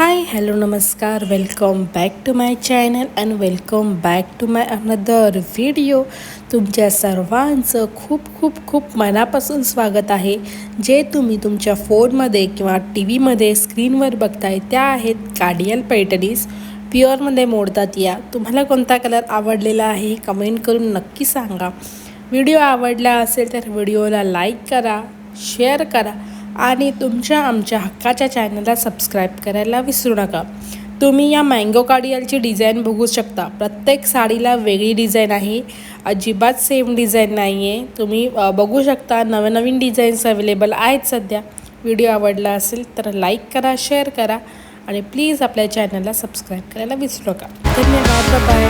हाय hello नमस्कार welcome back to my channel and welcome back to my another video. तुमच्या सर्वांचं खूप खूप खूप मनापासून स्वागत आहे. जे तुम्ही तुमच्या फोनमध्ये किंवा टी व्हीमध्ये स्क्रीनवर बघताय त्या आहेत काडियाल पैठणीज. प्युअरमध्ये मोडतात या. तुम्हाला कोणता कलर आवडलेला आहे कमेंट करून नक्की सांगा. व्हिडिओ आवडला असेल तर व्हिडिओला लाईक करा, शेअर करा आणि तुमच्या आमच्या हक्काच्या चॅनलला सबस्क्राईब करायला विसरू नका. तुम्ही या मँगो काडियालची डिझाईन बघू शकता. प्रत्येक साडीला वेगळी डिझाईन आहे, अजिबात सेम डिझाईन नाही आहे. तुम्ही बघू शकता नवनवीन डिझाईन्स अवेलेबल आहेत सध्या. व्हिडिओ आवडला असेल तर लाईक करा, शेअर करा आणि प्लीज आपल्या चॅनलला सबस्क्राईब करायला विसरू नका. धन्यवाद. बाय.